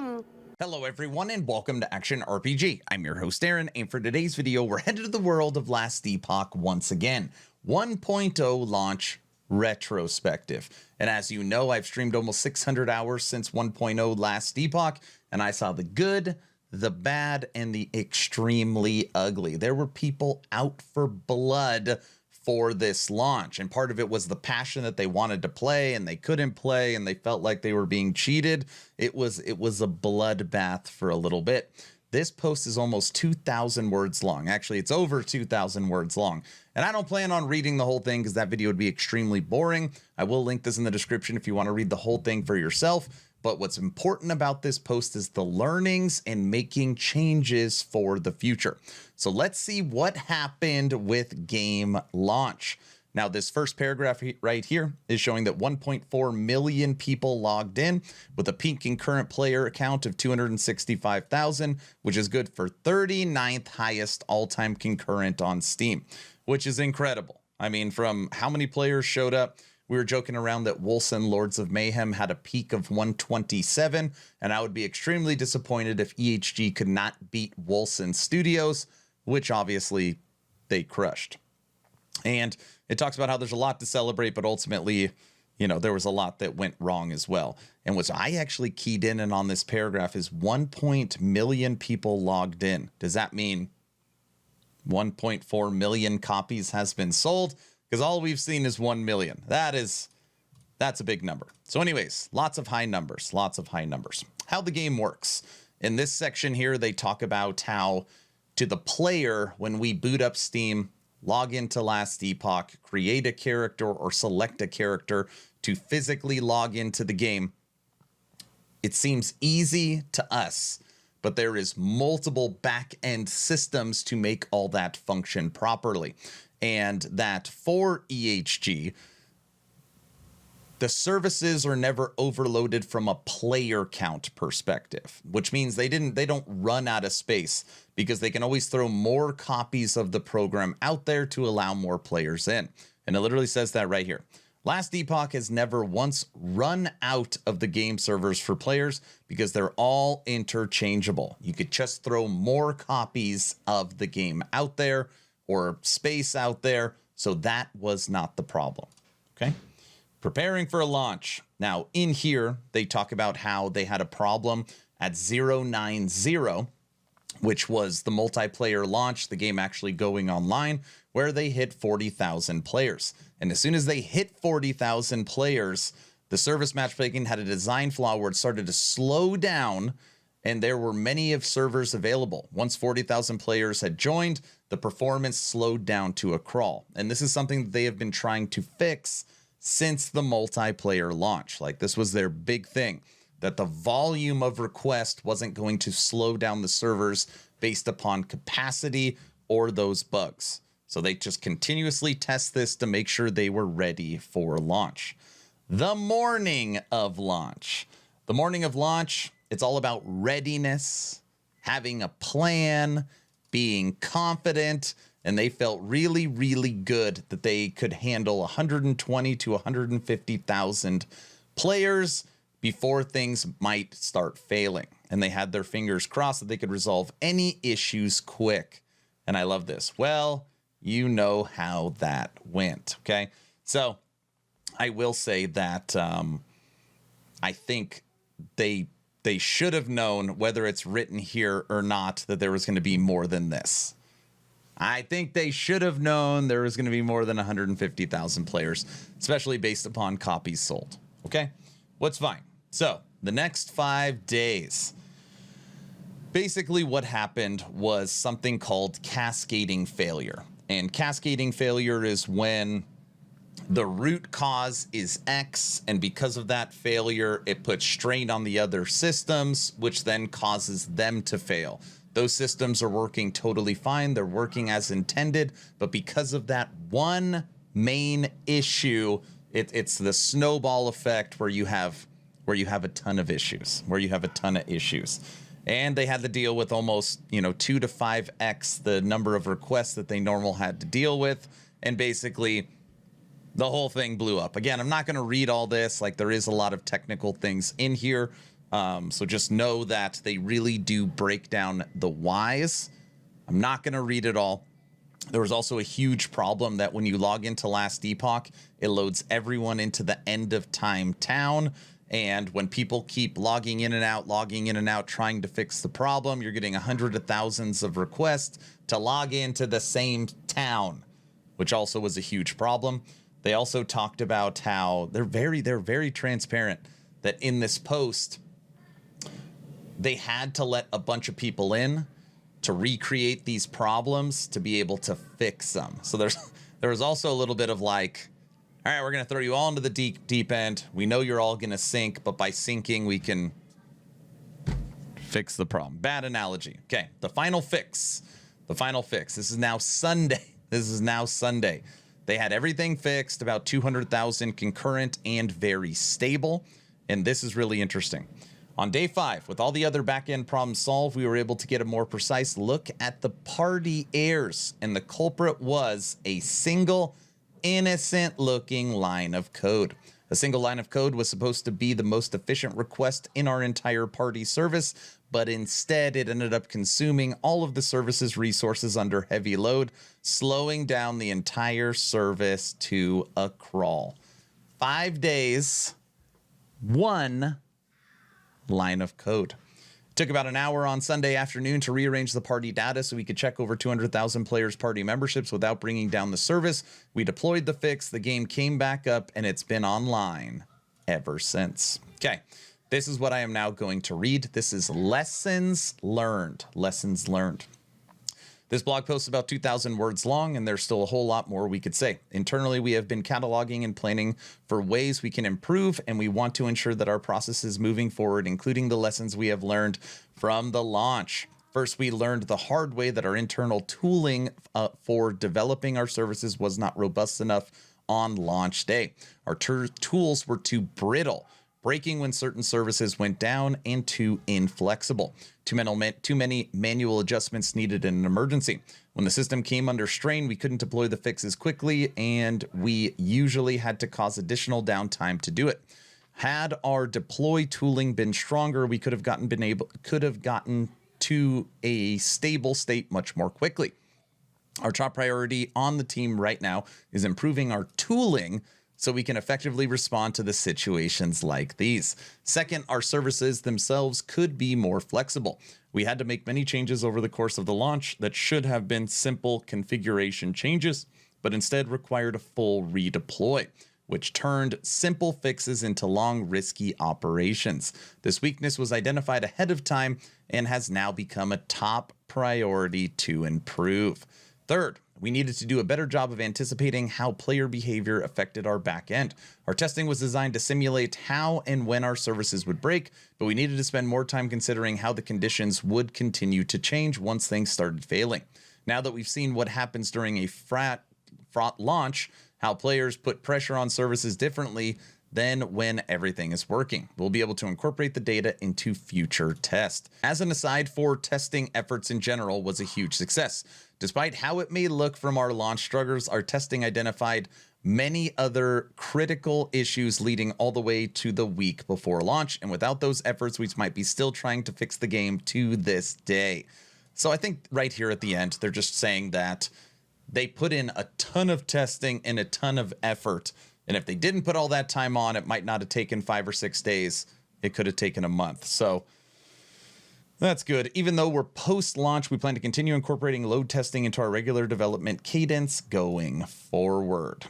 Warning! Hello everyone and welcome to Action RPG. I'm your host Aaron, and for today's video we're headed to the world of Last Epoch once again. 1.0 launch retrospective. And as you know, I've streamed almost 600 hours since 1.0 Last Epoch, and I saw the good, the bad, and the extremely ugly. There were people out for blood for this launch, and part of it was the passion that they wanted to play and they couldn't play and they felt like they were being cheated. It was a bloodbath for a little bit. This post is almost 2,000 words long. Actually, it's over 2,000 words long. And I don't plan on reading the whole thing because that video would be extremely boring. I will link this in the description if you want to read the whole thing for yourself. But what's important about this post is the learnings and making changes for the future. So let's see what happened with game launch. Now, this first paragraph right here is showing that 1.4 million people logged in with a peak concurrent player account of 265,000, which is good for 39th highest all-time concurrent on Steam, which is incredible. I mean, from how many players showed up, we were joking around that Wolcen Lords of Mayhem had a peak of 127, and I would be extremely disappointed if EHG could not beat Wolcen Studios, which obviously they crushed. And it talks about how there's a lot to celebrate, but ultimately, you know, there was a lot that went wrong as well. And what I actually keyed in and on this paragraph is 1 million people logged in. Does that mean 1.4 million copies has been sold? Because all we've seen is 1 million. That's a big number. So anyways, lots of high numbers. How the game works. In this section here, they talk about how to the player, when we boot up Steam, log into Last Epoch, create a character or select a character to physically log into the game. It seems easy to us, but there is multiple back-end systems to make all that function properly. And that for EHG, the services are never overloaded from a player count perspective, which means they don't run out of space because they can always throw more copies of the program out there to allow more players in. And it literally says that right here. Last Epoch has never once run out of the game servers for players because they're all interchangeable. You could just throw more copies of the game out there or space out there. So that was not the problem. Okay. Preparing for a launch. Now in here, they talk about how they had a problem at 090, which was the multiplayer launch, the game actually going online, where they hit 40,000 players. And as soon as they hit 40,000 players, the service matchmaking had a design flaw where it started to slow down, and there were many of servers available. Once 40,000 players had joined, the performance slowed down to a crawl. And this is something that they have been trying to fix since the multiplayer launch. Like, this was their big thing, that the volume of requests wasn't going to slow down the servers based upon capacity or those bugs. So they just continuously test this to make sure they were ready for launch. The morning of launch. The morning of launch, it's all about readiness, having a plan, being confident, and they felt really, really good that they could handle 120 to 150,000 players before things might start failing. And they had their fingers crossed that they could resolve any issues quick. And I love this. Well, you know how that went, okay? So I will say that I think they should have known, whether it's written here or not, that there was going to be more than this. I think they should have known there was going to be more than 150,000 players, especially based upon copies sold. Okay, what's fine. So the next 5 days, basically what happened was something called cascading failure. And cascading failure is when the root cause is X, and because of that failure, it puts strain on the other systems, which then causes them to fail. Those systems are working totally fine. They're working as intended. But because of that one main issue, it's the snowball effect where you have a ton of issues, And they had to deal with almost, 2 to 5x the number of requests that they normally had to deal with. And basically, the whole thing blew up. Again, I'm not going to read all this. Like, there is a lot of technical things in here. So just know that they really do break down the whys. I'm not going to read it all. There was also a huge problem that when you log into Last Epoch, it loads everyone into the end of time town. And when people keep logging in and out, trying to fix the problem, you're getting hundreds of thousands of requests to log into the same town, which also was a huge problem. They also talked about how they're very transparent, that in this post, they had to let a bunch of people in to recreate these problems to be able to fix them. So there was also a little bit of like, all right, we're going to throw you all into the deep end. We know you're all going to sink, but by sinking, we can fix the problem. Bad analogy. Okay, the final fix. This is now Sunday. They had everything fixed, about 200,000 concurrent and very stable. And this is really interesting. On day 5, with all the other back-end problems solved, we were able to get a more precise look at the party errors, and the culprit was a single innocent-looking line of code. A single line of code was supposed to be the most efficient request in our entire party service, but instead it ended up consuming all of the service's resources under heavy load, slowing down the entire service to a crawl. 5 days, 1 line of code. It took about an hour on Sunday afternoon to rearrange the party data so we could check over 200,000 players' party memberships without bringing down the service. We deployed the fix, the game came back up, and it's been online ever since. Okay, this is what I am now going to read. This is lessons learned. Lessons learned. This blog post is about 2,000 words long, and there's still a whole lot more we could say. Internally, we have been cataloging and planning for ways we can improve, and we want to ensure that our process is moving forward, including the lessons we have learned from the launch. First, we learned the hard way that our internal tooling for developing our services was not robust enough on launch day. Our tools were too brittle, breaking when certain services went down, and too inflexible. Too many manual adjustments needed in an emergency. When the system came under strain, we couldn't deploy the fixes quickly, and we usually had to cause additional downtime to do it. Had our deploy tooling been stronger, we could have gotten to a stable state much more quickly. Our top priority on the team right now is improving our tooling so we can effectively respond to the situations like these. Second, our services themselves could be more flexible. We had to make many changes over the course of the launch that should have been simple configuration changes, but instead required a full redeploy, which turned simple fixes into long, risky operations. This weakness was identified ahead of time and has now become a top priority to improve. Third, we needed to do a better job of anticipating how player behavior affected our back end. Our testing was designed to simulate how and when our services would break, but we needed to spend more time considering how the conditions would continue to change once things started failing. Now that we've seen what happens during a fraught launch, how players put pressure on services differently than when everything is working, we'll be able to incorporate the data into future tests. As an aside, for testing efforts in general was a huge success. Despite how it may look from our launch struggles, our testing identified many other critical issues leading all the way to the week before launch. And without those efforts, we might be still trying to fix the game to this day. So I think right here at the end, they're just saying that they put in a ton of testing and a ton of effort. And if they didn't put all that time on, it might not have taken 5 or 6 days. It could have taken a month. So that's good. Even though we're post-launch, we plan to continue incorporating load testing into our regular development cadence going forward.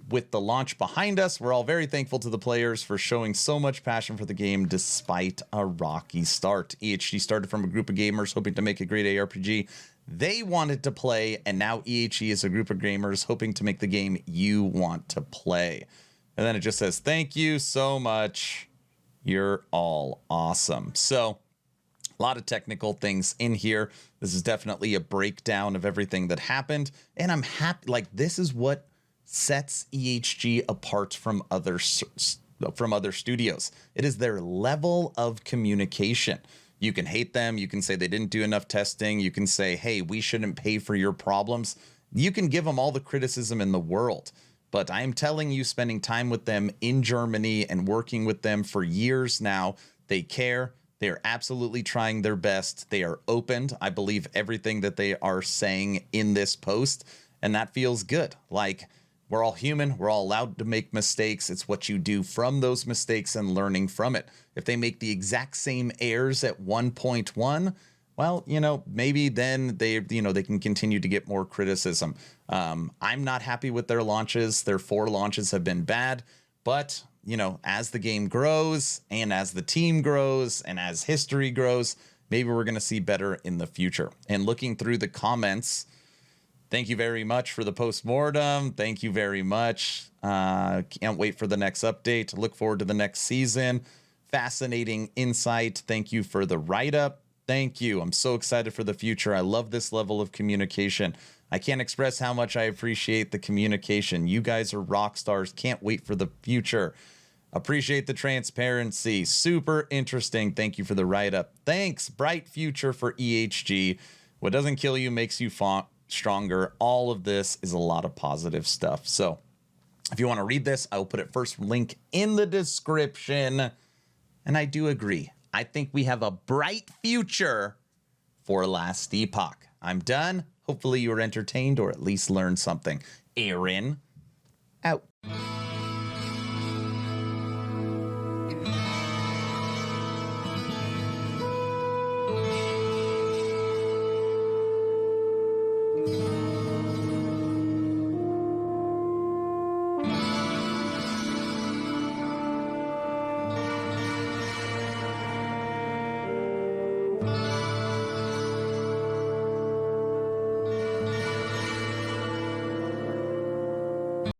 With the launch behind us, we're all very thankful to the players for showing so much passion for the game despite a rocky start. EHG started from a group of gamers hoping to make a great ARPG they wanted to play, and now EHE is a group of gamers hoping to make the game you want to play. And then it just says, thank you so much. You're all awesome. So a lot of technical things in here. This is definitely a breakdown of everything that happened. And I'm happy, like, this is what sets EHG apart from other studios. It is their level of communication. You can hate them. You can say they didn't do enough testing. You can say, hey, we shouldn't pay for your problems. You can give them all the criticism in the world. but I'm telling you, spending time with them in Germany and working with them for years now, they care. They're absolutely trying their best. They are opened. I believe everything that they are saying in this post, and that feels good. Like, we're all human. We're all allowed to make mistakes. It's what you do from those mistakes and learning from it. If they make the exact same errors at 1.1, well, maybe then they can continue to get more criticism. I'm not happy with their launches. Their 4 launches have been bad, but as the game grows and as the team grows and as history grows, maybe we're going to see better in the future. And looking through the comments, thank you very much for the postmortem. Thank you very much. Can't wait for the next update. Look forward to the next season. Fascinating insight. Thank you for the write-up. Thank you. I'm so excited for the future. I love this level of communication. I can't express how much I appreciate the communication. You guys are rock stars. Can't wait for the future. Appreciate the transparency. Super interesting. Thank you for the write-up. Thanks. Bright future for EHG. What doesn't kill you makes you stronger. All of this is a lot of positive stuff. So if you want to read this, I will put it first link in the description. And I do agree. I think we have a bright future for Last Epoch. I'm done. Hopefully you were entertained or at least learned something. Aaron, out.